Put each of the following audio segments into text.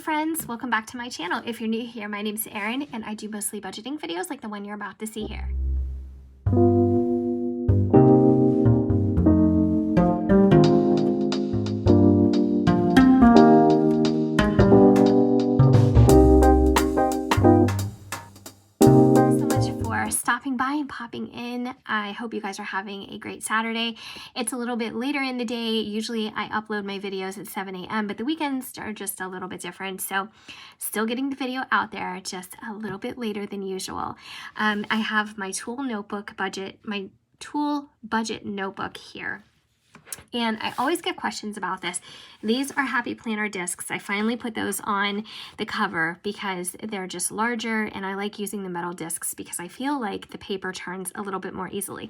friends, welcome back to my channel. If you're new here, my name's Erin and I do mostly budgeting videos like the one you're about to see here. Stopping by and popping in. I hope you guys are having a great Saturday. It's a little bit later in the day. Usually I upload my videos at 7 a.m. but the weekends are just a little bit different. So still getting the video out there, just a little bit later than usual. I have my tool budget notebook here. And I always get questions about this. These are Happy Planner discs. I finally put those on the cover because they're just larger and I like using the metal discs because I feel like the paper turns a little bit more easily.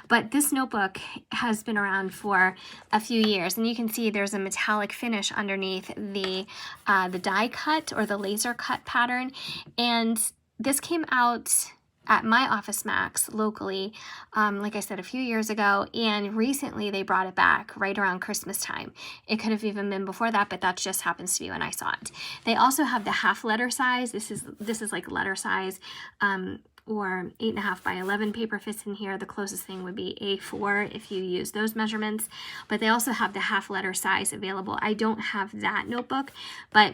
But this notebook has been around for a few years and you can see there's a metallic finish underneath the die cut or the laser cut pattern. And this came out at my Office Max locally, like I said, a few years ago, and recently they brought it back right around Christmas time. It could have even been before that, but that just happens to be when I saw it. They also have the half letter size. This is like letter size, or 8.5 by 11 paper fits in here. The closest thing would be A4 if you use those measurements, but they also have the half letter size available. I don't have that notebook, but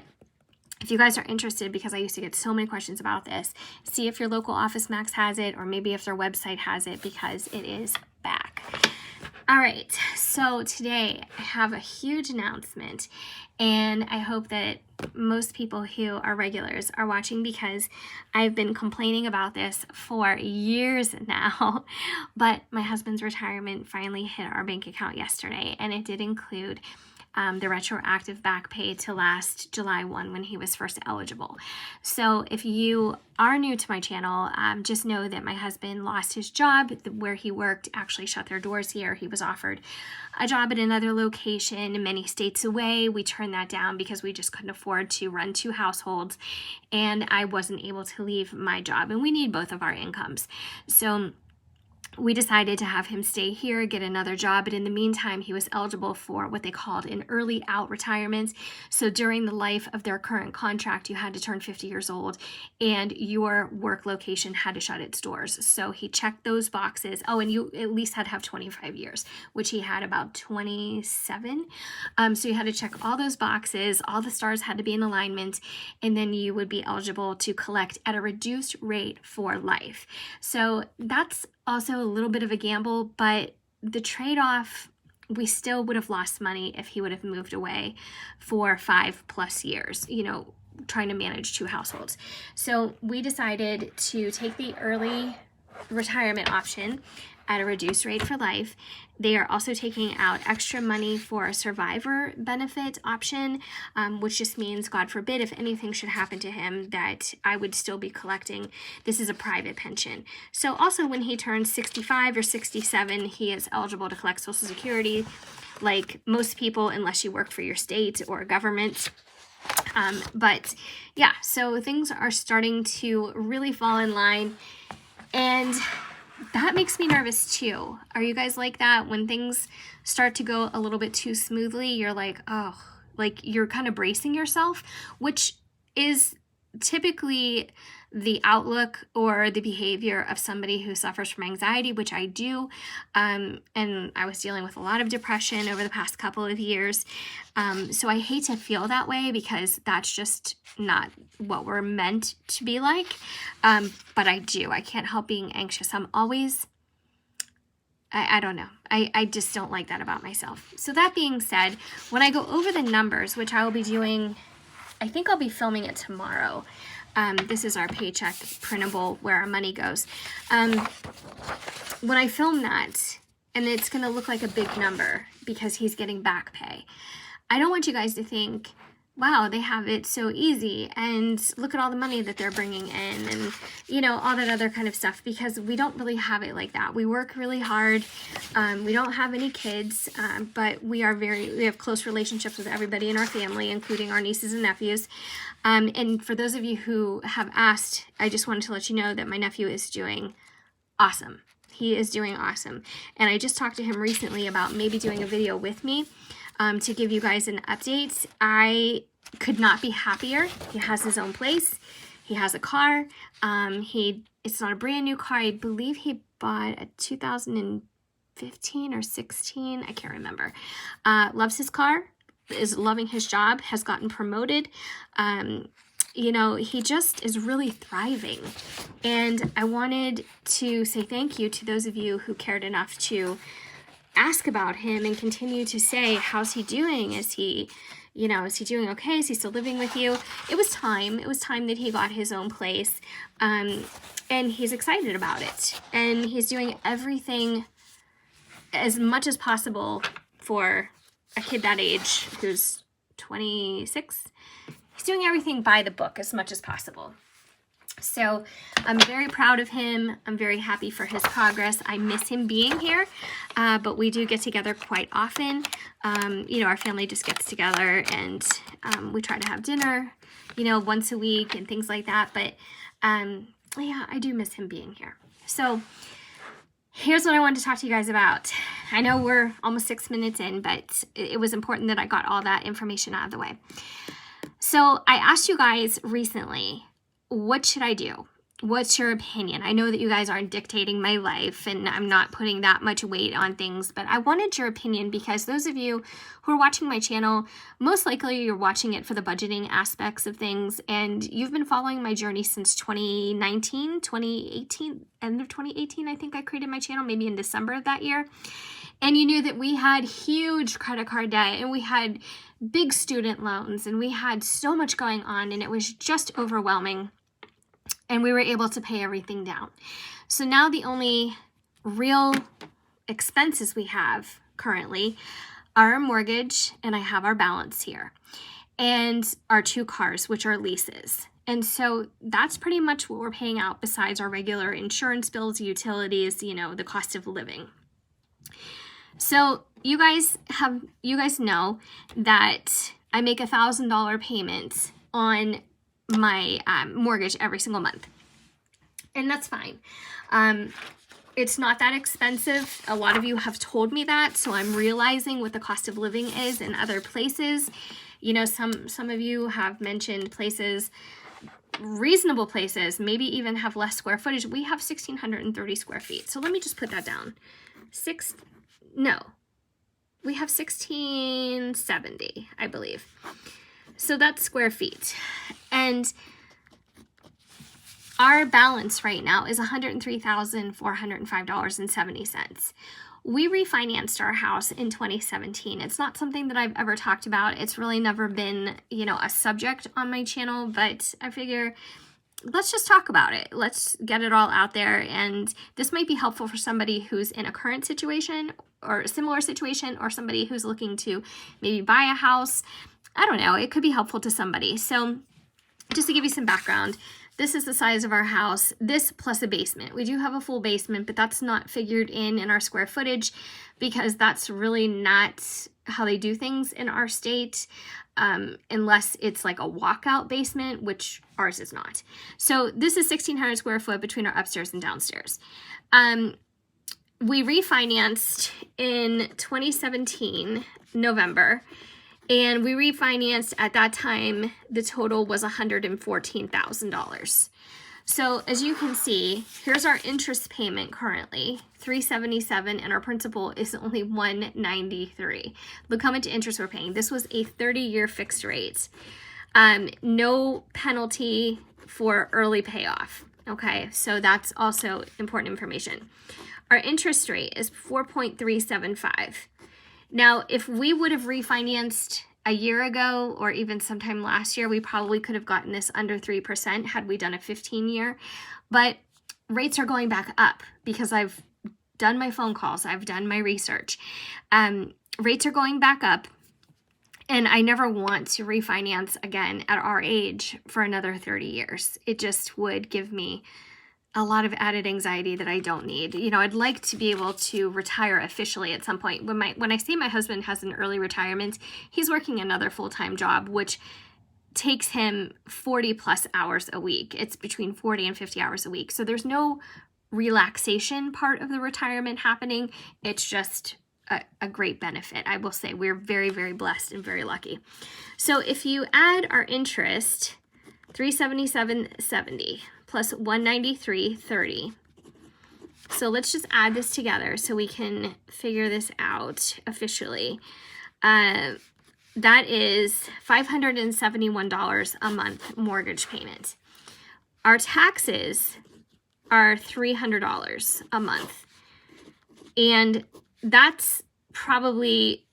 if you guys are interested, because I used to get so many questions about this, see if your local Office Max has it or maybe if their website has it because it is back. All right, so today I have a huge announcement and I hope that most people who are regulars are watching because I've been complaining about this for years now, but my husband's retirement finally hit our bank account yesterday and it did include the retroactive back pay to last July 1 when he was first eligible. So if you are new to my channel, just know that my husband lost his job where he worked, actually shut their doors here. He was offered a job at another location many states away. We turned that down because we just couldn't afford to run 2 households and I wasn't able to leave my job and we need both of our incomes. So we decided to have him stay here, get another job, but in the meantime, he was eligible for what they called an early out retirement. So during the life of their current contract, you had to turn 50 years old and your work location had to shut its doors. So he checked those boxes. Oh, and you at least had to have 25 years, which he had about 27. So you had to check all those boxes, all the stars had to be in alignment, and then you would be eligible to collect at a reduced rate for life. So that's also a little bit of a gamble, but the trade-off, we still would have lost money if he would have moved away for 5+ years, you know, trying to manage 2 households. So we decided to take the early retirement option at a reduced rate for life. They are also taking out extra money for a survivor benefit option, which just means, God forbid, if anything should happen to him, that I would still be collecting. This is a private pension. So also when he turns 65 or 67, he is eligible to collect Social Security like most people, unless you work for your state or government. But yeah, so things are starting to really fall in line and that makes me nervous too. Are you guys like that? When things start to go a little bit too smoothly, you're like, oh, like you're kind of bracing yourself, which is typically the outlook or the behavior of somebody who suffers from anxiety, which I do. And I was dealing with a lot of depression over the past couple of years. So I hate to feel that way because that's just not what we're meant to be like. But I do. I can't help being anxious. I'm always, I don't know. I just don't like that about myself. So that being said, when I go over the numbers, which I will be doing, I think I'll be filming it tomorrow. This is our paycheck printable where our money goes. When I film that, and it's going to look like a big number because he's getting back pay, I don't want you guys to think, wow, they have it so easy and look at all the money that they're bringing in and, you know, all that other kind of stuff, because we don't really have it like that. We work really hard. We don't have any kids, but we have close relationships with everybody in our family, including our nieces and nephews. And for those of you who have asked, I just wanted to let you know that my nephew is doing awesome. He is doing awesome. And I just talked to him recently about maybe doing a video with me to give you guys an update. I could not be happier. He has his own place. He has a car. It's not a brand new car. I believe he bought a 2015 or 16. I can't remember. Loves his car, is loving his job, has gotten promoted. You know, he just is really thriving. And I wanted to say thank you to those of you who cared enough to ask about him and continue to say, how's he doing? Is he, you know, is he doing okay? Is he still living with you? It was time. It was time that he got his own place. And he's excited about it. And he's doing everything as much as possible for a kid that age who's 26. He's doing everything by the book as much as possible. So I'm very proud of him. I'm very happy for his progress. I miss him being here, but we do get together quite often. You know, our family just gets together and we try to have dinner, you know, once a week and things like that. But yeah, I do miss him being here. So here's what I wanted to talk to you guys about. I know we're almost 6 minutes in, but it was important that I got all that information out of the way. So I asked you guys recently, what should I do? What's your opinion? I know that you guys aren't dictating my life and I'm not putting that much weight on things, but I wanted your opinion because those of you who are watching my channel, most likely you're watching it for the budgeting aspects of things, and you've been following my journey since 2019, 2018, end of 2018, I think I created my channel, maybe in December of that year. And you knew that we had huge credit card debt and we had big student loans and we had so much going on and it was just overwhelming. And we were able to pay everything down. So now the only real expenses we have currently are our mortgage, and I have our balance here, and our 2 cars, which are leases. And so that's pretty much what we're paying out besides our regular insurance bills, utilities, you know, the cost of living. So you guys know that I make $1,000 payments on my mortgage every single month, and that's fine. It's not that expensive. A lot of you have told me that, so I'm realizing what the cost of living is in other places. You know, some of you have mentioned places, reasonable places, maybe even have less square footage. We have 1,630 square feet. So let me just put that down. We have 1,670, I believe. So that's square feet. And our balance right now is $103,405.70. We refinanced our house in 2017. It's not something that I've ever talked about. It's really never been, you know, a subject on my channel, but I figure let's just talk about it. Let's get it all out there. And this might be helpful for somebody who's in a current situation or a similar situation, or somebody who's looking to maybe buy a house. I don't know, it could be helpful to somebody. So just to give you some background, this is the size of our house, this plus a basement. We do have a full basement, but that's not figured in our square footage because that's really not how they do things in our state, unless it's like a walkout basement, which ours is not. So this is 1,600 square foot between our upstairs and downstairs. We refinanced in 2017, November, and we refinanced at that time, the total was $114,000. So as you can see, here's our interest payment currently, $377, and our principal is only $193. Look how much interest we're paying. This was a 30-year fixed rate. No penalty for early payoff. Okay, so that's also important information. Our interest rate is 4.375. Now, if we would have refinanced a year ago or even sometime last year, we probably could have gotten this under 3% had we done a 15-year. But rates are going back up because I've done my phone calls, I've done my research. Rates are going back up, and I never want to refinance again at our age for another 30 years. It just would give me a lot of added anxiety that I don't need. You know, I'd like to be able to retire officially at some point. When I say my husband has an early retirement, he's working another full-time job, which takes him 40 plus hours a week. It's between 40 and 50 hours a week. So there's no relaxation part of the retirement happening. It's just a great benefit. I will say we're very, very blessed and very lucky. So if you add our interest, $377.70 plus $193.30. So let's just add this together so we can figure this out officially. That is $571 a month mortgage payment. Our taxes are $300 a month. And that's probably,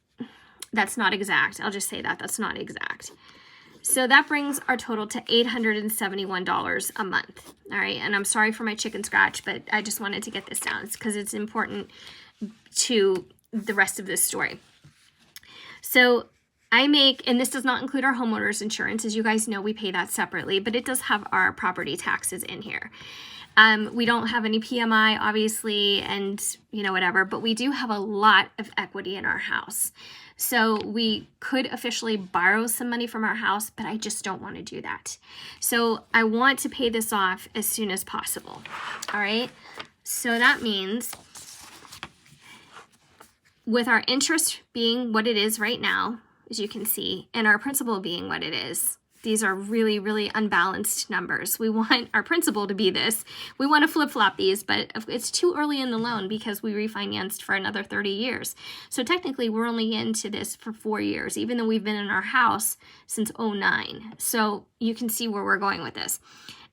that's not exact. I'll just say that, that's not exact. So that brings our total to $871 a month. All right, and I'm sorry for my chicken scratch, but I just wanted to get this down because it's important to the rest of this story. So I make, and this does not include our homeowner's insurance. As you guys know, we pay that separately, but it does have our property taxes in here. We don't have any PMI, obviously, and whatever, but we do have a lot of equity in our house. So we could officially borrow some money from our house, but I just don't want to do that. So I want to pay this off as soon as possible. All right. So that means with our interest being what it is right now, as you can see, and our principal being what it is, these are really, really unbalanced numbers. We want our principal to be this. We want to flip-flop these, but it's too early in the loan because we refinanced for another 30 years. So technically, we're only into this for 4 years, even though we've been in our house since 2009. So you can see where we're going with this.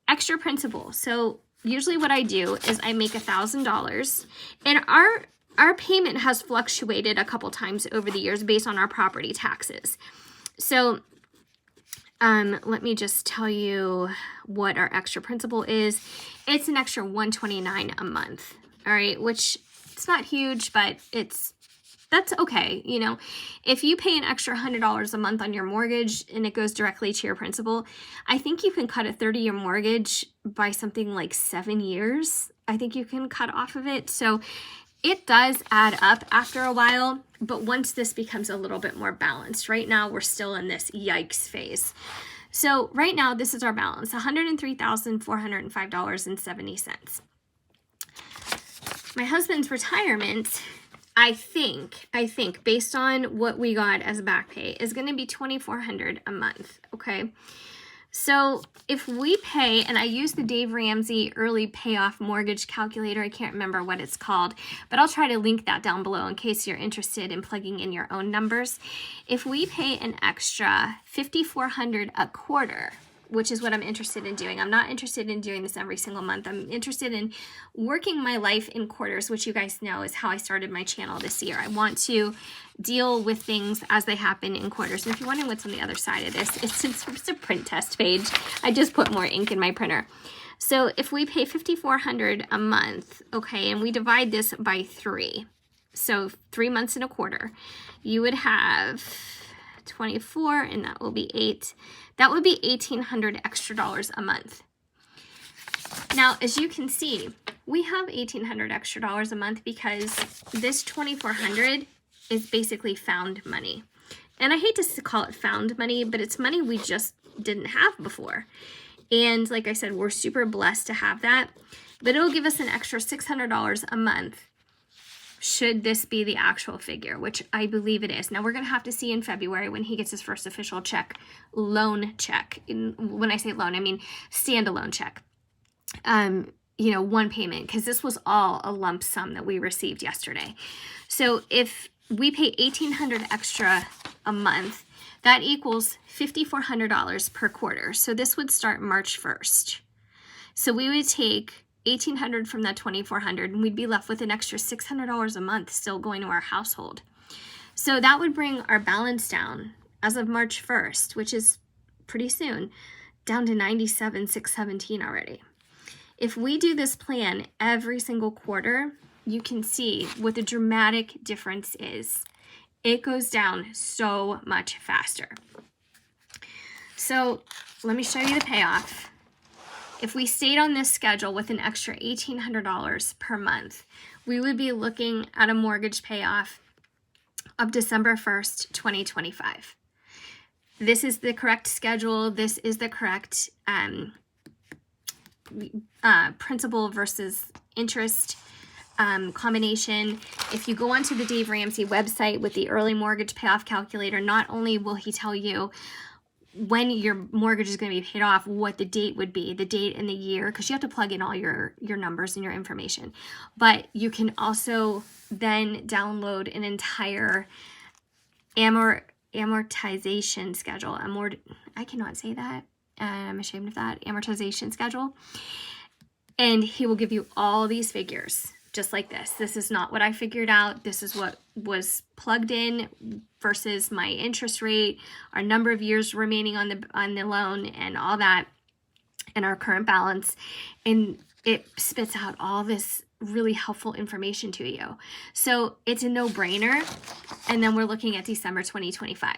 Extra principal. So usually what I do is I make $1,000, and our payment has fluctuated a couple times over the years based on our property taxes. So let me just tell you what our extra principal is. It's an extra $129 a month. All right, which it's not huge, but that's okay. If you pay an extra $100 a month on your mortgage and it goes directly to your principal, I think you can cut a 30-year mortgage by something like 7 years. I think you can cut off of it. So it does add up after a while, but once this becomes a little bit more balanced, right now we're still in this yikes phase. So right now, this is our balance, $103,405.70. My husband's retirement, I think, based on what we got as back pay, is going to be $2,400 a month, okay? So if we pay, and I use the Dave Ramsey early payoff mortgage calculator, I can't remember what it's called, but I'll try to link that down below in case you're interested in plugging in your own numbers. If we pay an extra $5,400 a quarter, which is what I'm interested in doing. I'm not interested in doing this every single month. I'm interested in working my life in quarters, which you guys know is how I started my channel this year. I want to deal with things as they happen in quarters. And if you're wondering what's on the other side of this, it's a print test page. I just put more ink in my printer. So if we pay $5,400 a month, okay, and we divide this by 3, so 3 months and a quarter, you would have 24, and that will be 8. That would be $1,800 extra dollars a month. Now, as you can see, we have $1,800 extra dollars a month because this $2,400 is basically found money. And I hate to call it found money, but it's money we just didn't have before. And like I said, we're super blessed to have that, but it'll give us an extra $600 a month should this be the actual figure, which I believe it is. Now, we're going to have to see in February when he gets his first official check, loan check. When I say loan, I mean standalone check. One payment, because this was all a lump sum that we received yesterday. So if we pay $1,800 extra a month, that equals $5,400 per quarter. So this would start March 1st. So we would take $1,800 from that $2,400, and we'd be left with an extra $600 a month still going to our household. So that would bring our balance down as of March 1st, which is pretty soon, down to $97,617 already. If we do this plan every single quarter, you can see what the dramatic difference is. It goes down so much faster. So let me show you the payoff. If we stayed on this schedule with an extra $1,800 per month, we would be looking at a mortgage payoff of December 1st, 2025. This is the correct schedule. This is the correct principal versus interest combination. If you go onto the Dave Ramsey website with the early mortgage payoff calculator, not only will he tell you when your mortgage is going to be paid off, what the date would be, the date and the year, because you have to plug in all your numbers and your information. But you can also then download an entire amortization schedule. I cannot say that. I'm ashamed of that. Amortization schedule. And he will give you all these figures, just like this. This is not what I figured out. This is what was plugged in versus my interest rate, our number of years remaining on the loan, and all that, and our current balance. And it spits out all this really helpful information to you. So it's a no-brainer. And then we're looking at December 2025.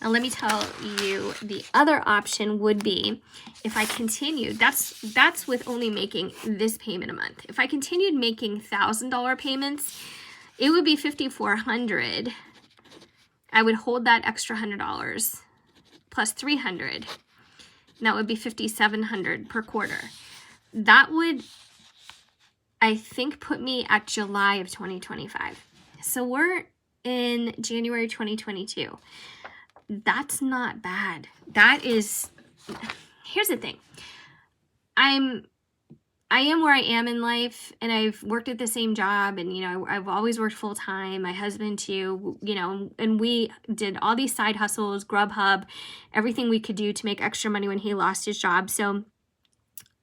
Now let me tell you, the other option would be if I continued, that's with only making this payment a month. If I continued making $1,000 payments, it would be $5,400. I would hold that extra $100 plus $300. And that would be $5,700 per quarter. That would, I think, put me at July of 2025. So we're in January 2022. That's not bad. That is, here's the thing. I am where I am in life, and I've worked at the same job, and, you know, I've always worked full time. My husband too, you know, and we did all these side hustles, Grubhub, everything we could do to make extra money when he lost his job. So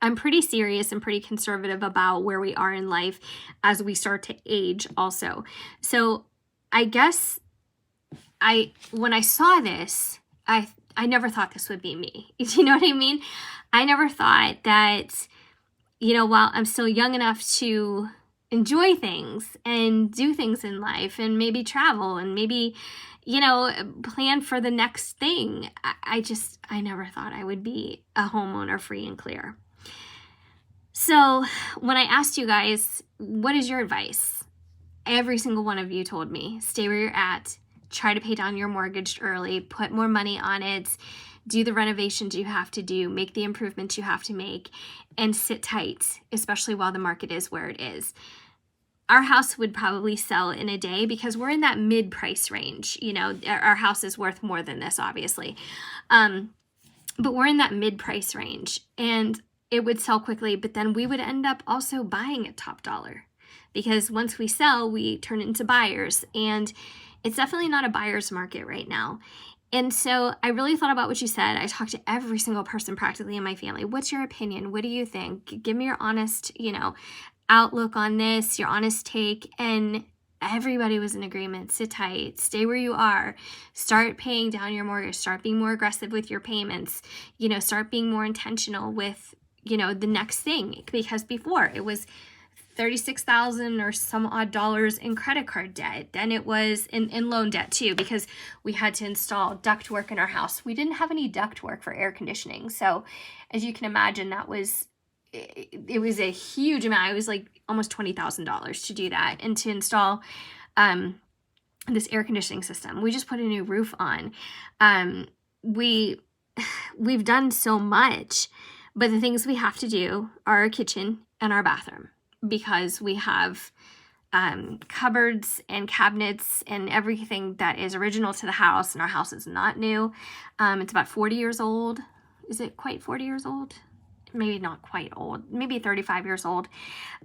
I'm pretty serious and pretty conservative about where we are in life as we start to age also. So I guess when I saw this, I never thought this would be me. Do you know what I mean? I never thought that, you know, while I'm still young enough to enjoy things and do things in life and maybe travel and maybe, you know, plan for the next thing, I never thought I would be a homeowner free and clear. So when I asked you guys, what is your advice? Every single one of you told me, stay where you're at. Try to pay down your mortgage early, put more money on it, do the renovations you have to do, make the improvements you have to make, and sit tight, especially while the market is where it is. Our house would probably sell in a day because we're in that mid-price range. You know, our house is worth more than this, obviously. But we're in that mid-price range, and it would sell quickly, but then we would end up also buying at top dollar because once we sell, we turn into buyers, and it's definitely not a buyer's market right now. And so I really thought about what you said. I talked to every single person practically in my family. What's your opinion? What do you think? Give me your honest, you know, outlook on this, your honest take. And everybody was in agreement. Sit tight, stay where you are, start paying down your mortgage, start being more aggressive with your payments, you know, start being more intentional with, you know, the next thing. Because before it was $36,000 or some odd dollars in credit card debt. Then it was in loan debt too, because we had to install ductwork in our house. We didn't have any ductwork for air conditioning. So as you can imagine, it was a huge amount. It was like almost $20,000 to do that and to install this air conditioning system. We just put a new roof on. We've done so much, but the things we have to do are our kitchen and our bathroom, because we have cupboards and cabinets and everything that is original to the house, and our house is not new. It's about 40 years old. Is it quite 40 years old? Maybe not quite old, maybe 35 years old.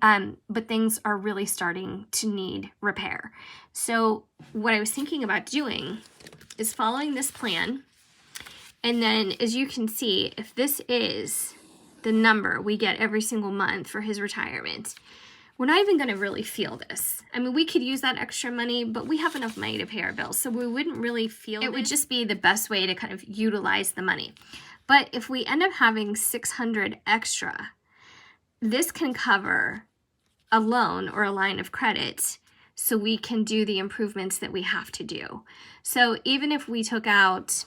But things are really starting to need repair. So what I was thinking about doing is following this plan. And then, as you can see, if this is the number we get every single month for his retirement, we're not even going to really feel this. I mean, we could use that extra money, but we have enough money to pay our bills, so we wouldn't really feel it. It would just be the best way to kind of utilize the money. But if we end up having $600 extra, this can cover a loan or a line of credit so we can do the improvements that we have to do. So even if we took out,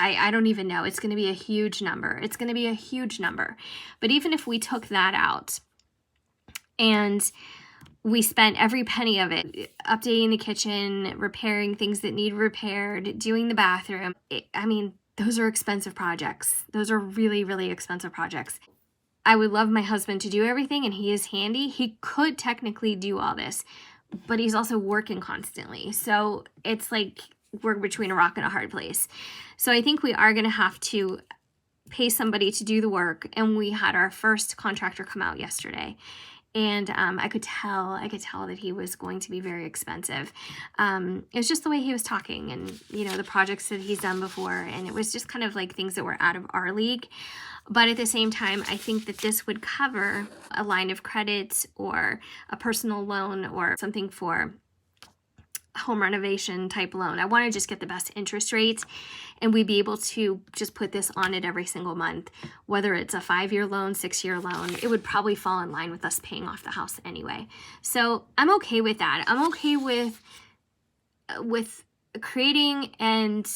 I don't even know, it's going to be a huge number. It's going to be a huge number. But even if we took that out and we spent every penny of it updating the kitchen, repairing things that need repaired, doing the bathroom, I mean, those are expensive projects. Those are really, really expensive projects. I would love my husband to do everything, and he is handy. He could technically do all this, but he's also working constantly. So it's like we're between a rock and a hard place. So I think we are going to have to pay somebody to do the work. And we had our first contractor come out yesterday. And I could tell that he was going to be very expensive. It was just the way he was talking, and, you know, the projects that he's done before. And it was just kind of like things that were out of our league. But at the same time, I think that this would cover a line of credit or a personal loan or something for home renovation type loan. I want to just get the best interest rate, and we'd be able to just put this on it every single month, whether it's a 5-year loan, 6-year loan. It would probably fall in line with us paying off the house anyway. So I'm okay with that. I'm okay with creating and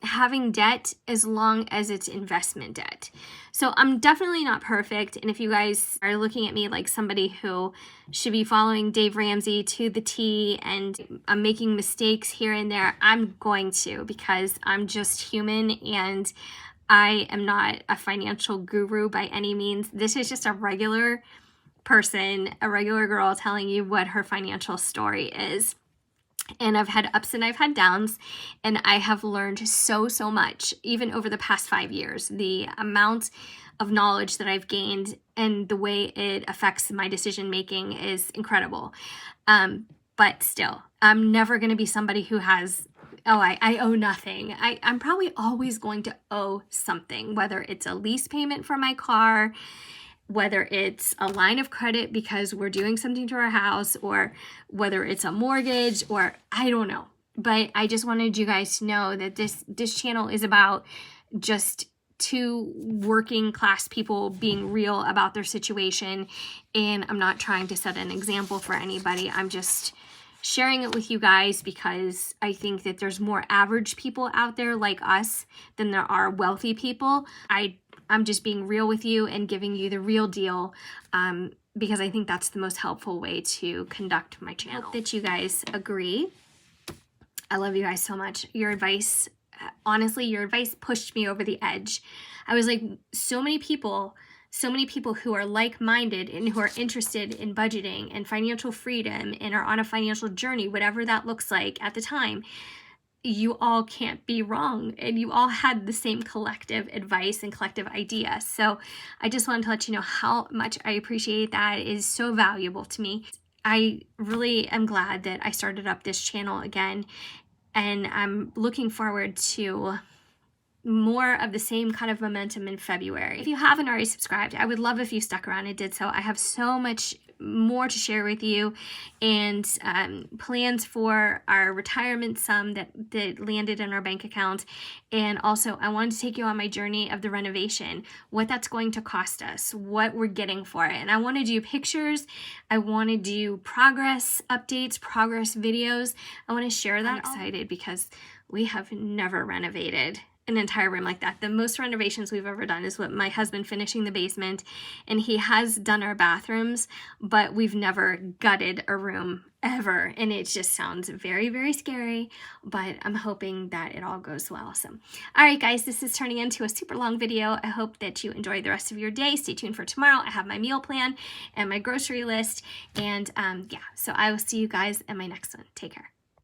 having debt as long as it's investment debt. So I'm definitely not perfect. And if you guys are looking at me like somebody who should be following Dave Ramsey to the T and I'm making mistakes here and there, I'm going to, because I'm just human and I am not a financial guru by any means. This is just a regular person, a regular girl telling you what her financial story is. And I've had ups and I've had downs, and I have learned so much, even over the past 5 years. The amount of knowledge that I've gained and the way it affects my decision making is incredible. But still, I'm never going to be somebody who has, I owe nothing. I'm probably always going to owe something, whether it's a lease payment for my car, whether it's a line of credit because we're doing something to our house, or whether it's a mortgage, or I don't know. But I just wanted you guys to know that this channel is about just two working class people being real about their situation. And I'm not trying to set an example for anybody. I'm just sharing it with you guys because I think that there's more average people out there like us than there are wealthy people. I'm just being real with you and giving you the real deal, because I think that's the most helpful way to conduct my channel. I hope that you guys agree. I love you guys so much. Your advice, honestly, your advice pushed me over the edge. I was like, so many people who are like-minded and who are interested in budgeting and financial freedom and are on a financial journey, whatever that looks like at the time. You all can't be wrong, and you all had the same collective advice and collective idea. So I just wanted to let you know how much I appreciate that. It is so valuable to me. I really am glad that I started up this channel again, and I'm looking forward to more of the same kind of momentum in February. If you haven't already subscribed, I would love if you stuck around and did so. I have so much more to share with you, and plans for our retirement sum that landed in our bank account. And also I wanted to take you on my journey of the renovation, what that's going to cost us, what we're getting for it. And I want to do pictures. I want to do progress updates, progress videos. I want to share that. I'm excited because we have never renovated an entire room like that. The most renovations we've ever done is with my husband finishing the basement, and he has done our bathrooms, but we've never gutted a room ever, and it just sounds very scary, but I'm hoping that it all goes well. So all right guys, this is turning into a super long video. I hope that you enjoy the rest of your day. Stay tuned for tomorrow. I have my meal plan and my grocery list, and yeah, so I will see you guys in my next one. Take care.